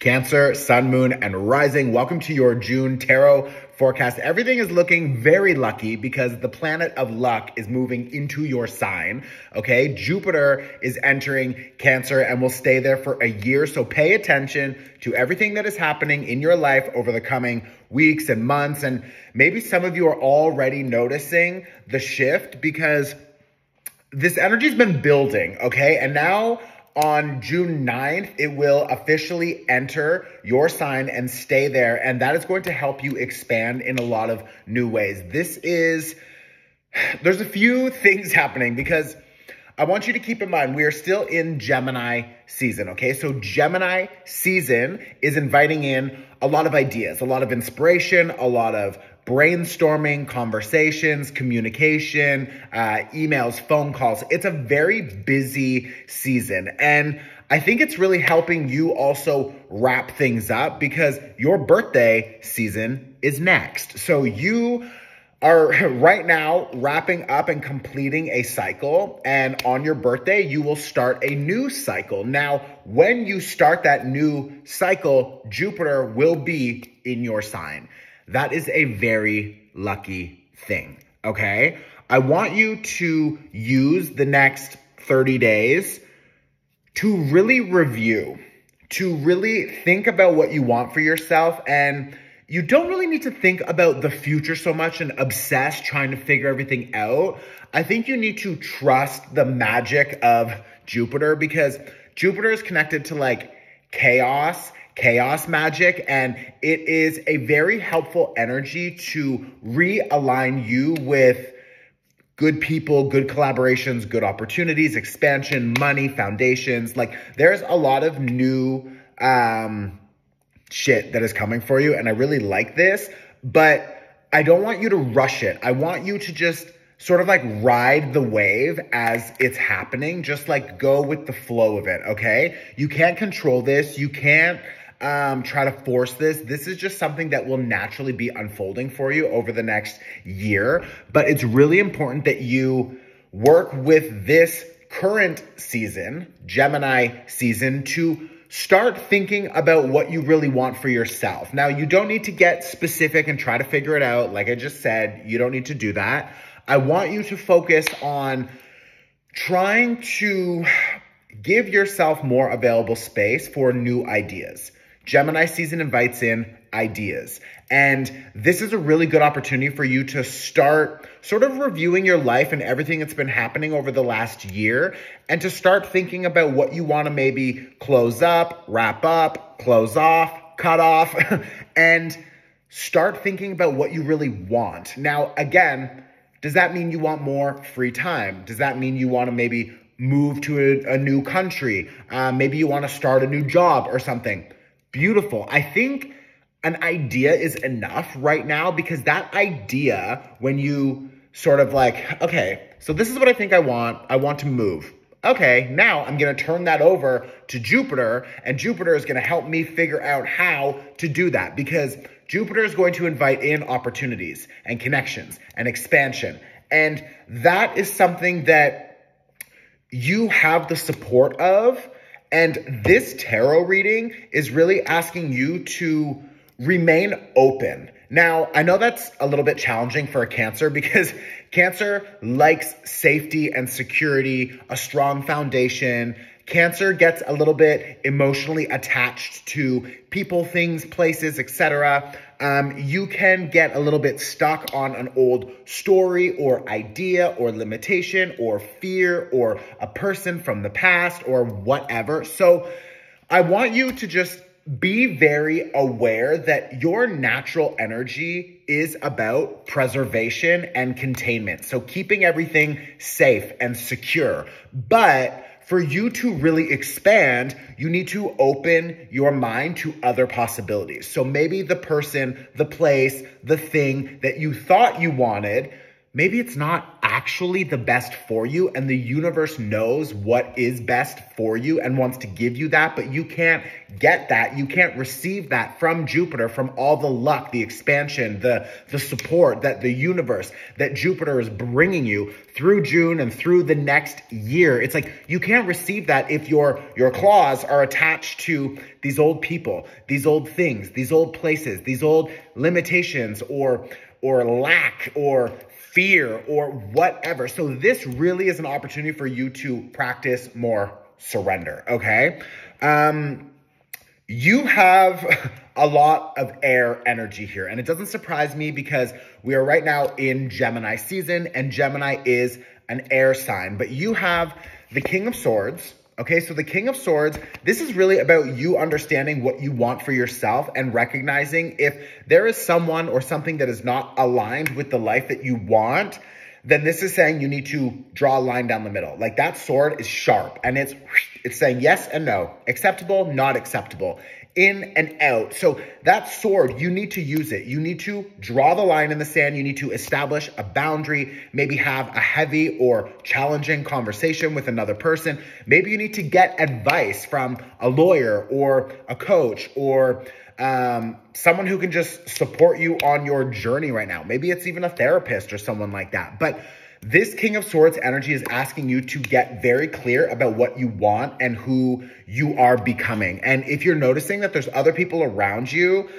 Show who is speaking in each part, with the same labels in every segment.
Speaker 1: Cancer, Sun, Moon, and Rising. Welcome to your June tarot forecast. Everything is looking very lucky because the planet of luck is moving into your sign, okay? Jupiter is entering Cancer and will stay there for a year, so pay attention to everything that is happening in your life over the coming weeks and months, and maybe some of you are already noticing the shift because this energy's been building, okay? And now on June 9th, it will officially enter your sign and stay there. And that is going to help you expand in a lot of new ways. There's a few things happening because I want you to keep in mind, we are still in Gemini season, okay? So Gemini season is inviting in a lot of ideas, a lot of inspiration, a lot of brainstorming, conversations, communication, emails, phone calls. It's a very busy season. And I think it's really helping you also wrap things up because your birthday season is next. So you are right now wrapping up and completing a cycle. And on your birthday, you will start a new cycle. Now, when you start that new cycle, Jupiter will be in your sign. That is a very lucky thing, okay? I want you to use the next 30 days to really review, to really think about what you want for yourself. And you don't really need to think about the future so much and obsess trying to figure everything out. I think you need to trust the magic of Jupiter because Jupiter is connected to like chaos magic, and it is a very helpful energy to realign you with good people, good collaborations, good opportunities, expansion, money, foundations. Like there's a lot of new shit that is coming for you, and I really like this, but I don't want you to rush it. I want you to just sort of like ride the wave as it's happening, just like go with the flow of it, okay? You can't control this. You can't try to force this. This is just something that will naturally be unfolding for you over the next year. But it's really important that you work with this current season, Gemini season, to start thinking about what you really want for yourself. Now, you don't need to get specific and try to figure it out. Like I just said, you don't need to do that. I want you to focus on trying to give yourself more available space for new ideas. Gemini season invites in ideas. And this is a really good opportunity for you to start sort of reviewing your life and everything that's been happening over the last year and to start thinking about what you want to maybe close up, wrap up, close off, cut off, and start thinking about what you really want. Now, again, does that mean you want more free time? Does that mean you want to maybe move to a new country? Maybe you want to start a new job or something. Beautiful. I think an idea is enough right now because that idea, when you sort of like, okay, so this is what I think I want to move. Okay, now I'm going to turn that over to Jupiter, and Jupiter is going to help me figure out how to do that because Jupiter is going to invite in opportunities and connections and expansion. And that is something that you have the support of. And this tarot reading is really asking you to remain open. Now, I know that's a little bit challenging for a Cancer because Cancer likes safety and security, a strong foundation. Cancer gets a little bit emotionally attached to people, things, places, etc. You can get a little bit stuck on an old story or idea or limitation or fear or a person from the past or whatever. So I want you to just be very aware that your natural energy is about preservation and containment. So keeping everything safe and secure. But for you to really expand, you need to open your mind to other possibilities. So maybe the person, the place, the thing that you thought you wanted maybe it's not actually the best for you, and the universe knows what is best for you and wants to give you that, but you can't get that. You can't receive that from Jupiter, from all the luck, the expansion, the support that the universe, that Jupiter is bringing you through June and through the next year. It's like you can't receive that if your claws are attached to these old people, these old things, these old places, these old limitations or lack or fear or whatever. So this really is an opportunity for you to practice more surrender, okay? You have a lot of air energy here, and it doesn't surprise me because we are right now in Gemini season, and Gemini is an air sign, but you have the King of Swords. Okay, so the King of Swords, this is really about you understanding what you want for yourself and recognizing if there is someone or something that is not aligned with the life that you want, then this is saying you need to draw a line down the middle. Like that sword is sharp and it's saying yes and no, acceptable, not acceptable, in and out. So that sword, you need to use it. You need to draw the line in the sand. You need to establish a boundary, maybe have a heavy or challenging conversation with another person. Maybe you need to get advice from a lawyer or a coach or someone who can just support you on your journey right now. Maybe it's even a therapist or someone like that. But this King of Swords energy is asking you to get very clear about what you want and who you are becoming. And if you're noticing that there's other people around you,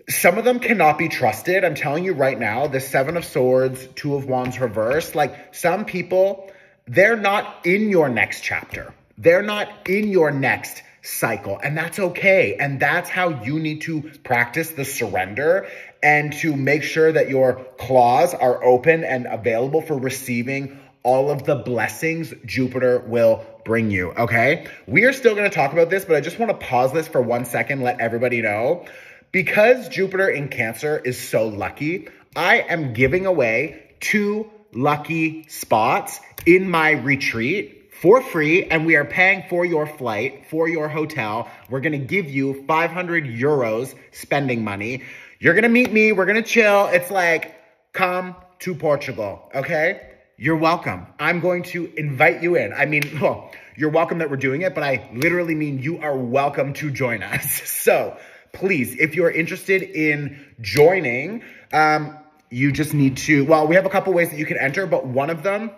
Speaker 1: some of them cannot be trusted. I'm telling you right now, the Seven of Swords, Two of Wands reversed, like some people, they're not in your next chapter. They're not in your next cycle, and that's okay. And that's how you need to practice the surrender and to make sure that your claws are open and available for receiving all of the blessings Jupiter will bring you, okay? We are still going to talk about this, but I just want to pause this for 1 second, let everybody know. Because Jupiter in Cancer is so lucky, I am giving away 2 lucky spots in my retreat for free, and we are paying for your flight, for your hotel. We're going to give you 500 euros spending money. You're going to meet me. We're going to chill. It's like, come to Portugal, okay? You're welcome. I'm going to invite you in. I mean, well, you're welcome that we're doing it, but I literally mean you are welcome to join us. So please, if you're interested in joining, you just need to, well, we have a couple ways that you can enter, but one of them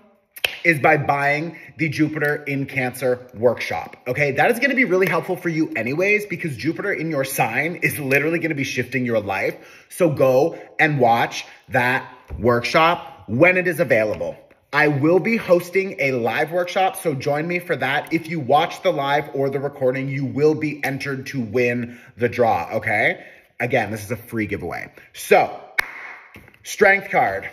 Speaker 1: is by buying the Jupiter in Cancer workshop, okay? That is going to be really helpful for you anyways, because Jupiter in your sign is literally going to be shifting your life. So go and watch that workshop when it is available. I will be hosting a live workshop, so join me for that. If you watch the live or the recording, you will be entered to win the draw, okay? Again, this is a free giveaway. So, Strength card,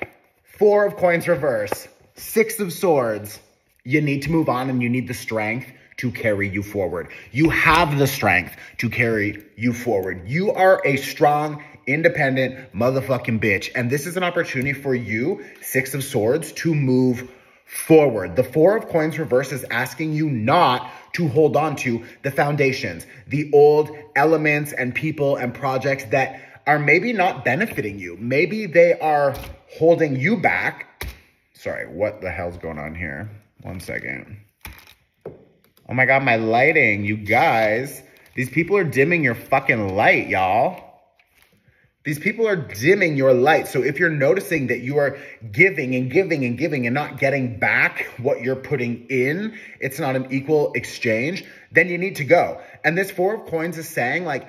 Speaker 1: 4 of Coins reverse, 6 of Swords. You need to move on and you need the strength to carry you forward. You have the strength to carry you forward. You are a strong, independent motherfucking bitch. And this is an opportunity for you, 6 of Swords, to move forward. The 4 of Coins reverse is asking you not to hold on to the foundations, the old elements and people and projects that are maybe not benefiting you. Maybe they are holding you back. Sorry, what the hell's going on here? 1 second. Oh my God, my lighting, you guys. These people are dimming your fucking light, y'all. These people are dimming your light. So if you're noticing that you are giving and giving and giving and not getting back what you're putting in, it's not an equal exchange, then you need to go. And this 4 of Coins is saying, like,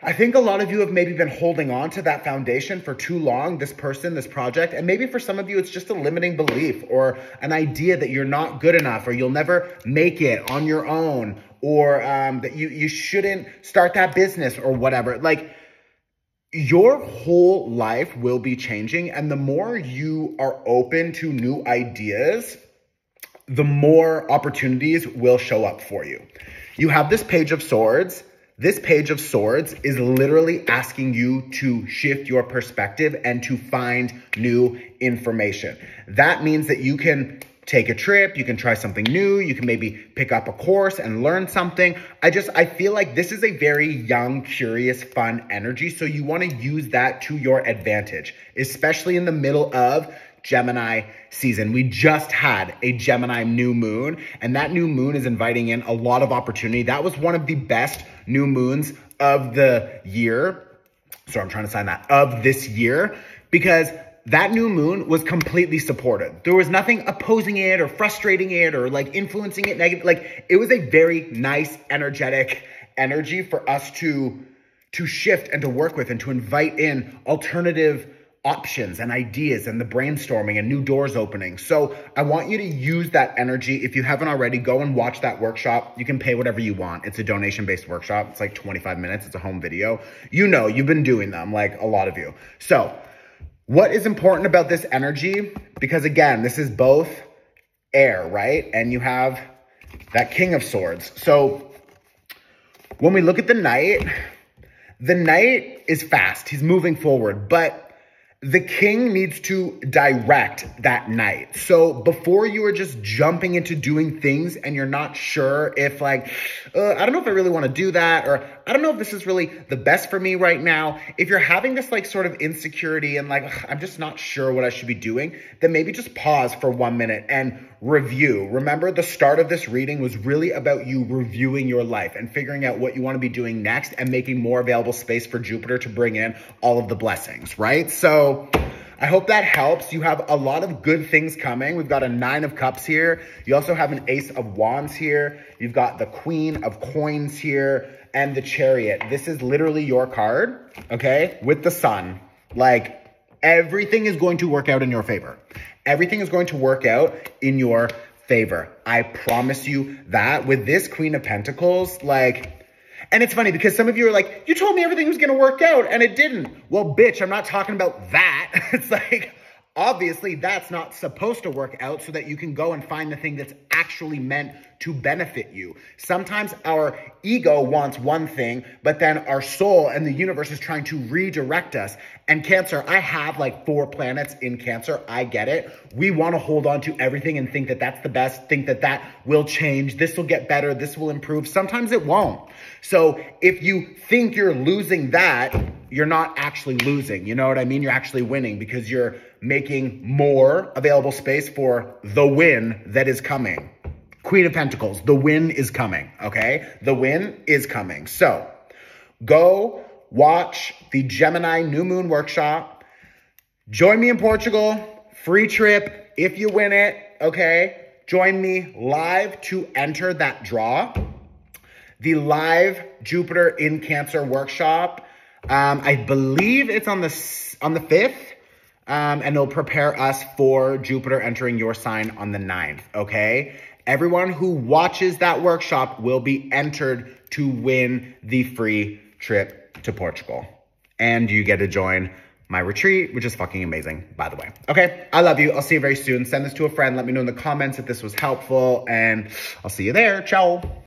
Speaker 1: I think a lot of you have maybe been holding on to that foundation for too long, this person, this project. And maybe for some of you, it's just a limiting belief or an idea that you're not good enough or you'll never make it on your own or that you shouldn't start that business or whatever. Like, your whole life will be changing. And the more you are open to new ideas, the more opportunities will show up for you. You have this Page of Swords. This Page of Swords is literally asking you to shift your perspective and to find new information. That means that you can take a trip, you can try something new, you can maybe pick up a course and learn something. I feel like this is a very young, curious, fun energy. So you want to use that to your advantage, especially in the middle of Gemini season. We just had a Gemini new moon, and that new moon is inviting in a lot of opportunity. That was one of the best new moons of the year. So I'm trying to sign that, of this year, because that new moon was completely supported. There was nothing opposing it or frustrating it or like influencing it negative. Like, it was a very nice, energetic energy for us to shift and to work with and to invite in alternative options and ideas and the brainstorming and new doors opening. So I want you to use that energy. If you haven't already, go and watch that workshop. You can pay whatever you want. It's a donation-based workshop. It's like 25 minutes. It's a home video. You know, you've been doing them, like a lot of you. So what is important about this energy? Because again, this is both air, right? And you have that King of Swords. So when we look at the knight is fast. He's moving forward, but the king needs to direct that knight. So before you are just jumping into doing things and you're not sure if like, I don't know if I really want to do that, or I don't know if this is really the best for me right now. If you're having this like sort of insecurity and like, I'm just not sure what I should be doing, then maybe just pause for 1 minute and review. Remember, the start of this reading was really about you reviewing your life and figuring out what you want to be doing next and making more available space for Jupiter to bring in all of the blessings, right? So I hope that helps. You have a lot of good things coming. We've got a 9 of Cups here. You also have an Ace of Wands here. You've got the Queen of Coins here and the Chariot. This is literally your card, okay, with the Sun. Like, everything is going to work out in your favor. Everything is going to work out in your favor. I promise you that. With this Queen of Pentacles, like, and it's funny because some of you are like, you told me everything was going to work out and it didn't. Well, bitch, I'm not talking about that. It's like, obviously that's not supposed to work out so that you can go and find the thing that's actually meant to benefit you. Sometimes our ego wants one thing, but then our soul and the universe is trying to redirect us. And Cancer, I have like 4 planets in Cancer. I get it. We want to hold on to everything and think that that's the best, think that that will change. This will get better. This will improve. Sometimes it won't. So if you think you're losing that, you're not actually losing. You know what I mean? You're actually winning because you're making more available space for the win that is coming. Queen of Pentacles, the win is coming, okay? The win is coming. So go watch the Gemini New Moon Workshop. Join me in Portugal, free trip if you win it, okay? Join me live to enter that draw. The live Jupiter in Cancer workshop, I believe it's on the 5th. And it'll prepare us for Jupiter entering your sign on the 9th, okay? Everyone who watches that workshop will be entered to win the free trip to Portugal. And you get to join my retreat, which is fucking amazing, by the way. Okay, I love you. I'll see you very soon. Send this to a friend. Let me know in the comments if this was helpful, and I'll see you there. Ciao.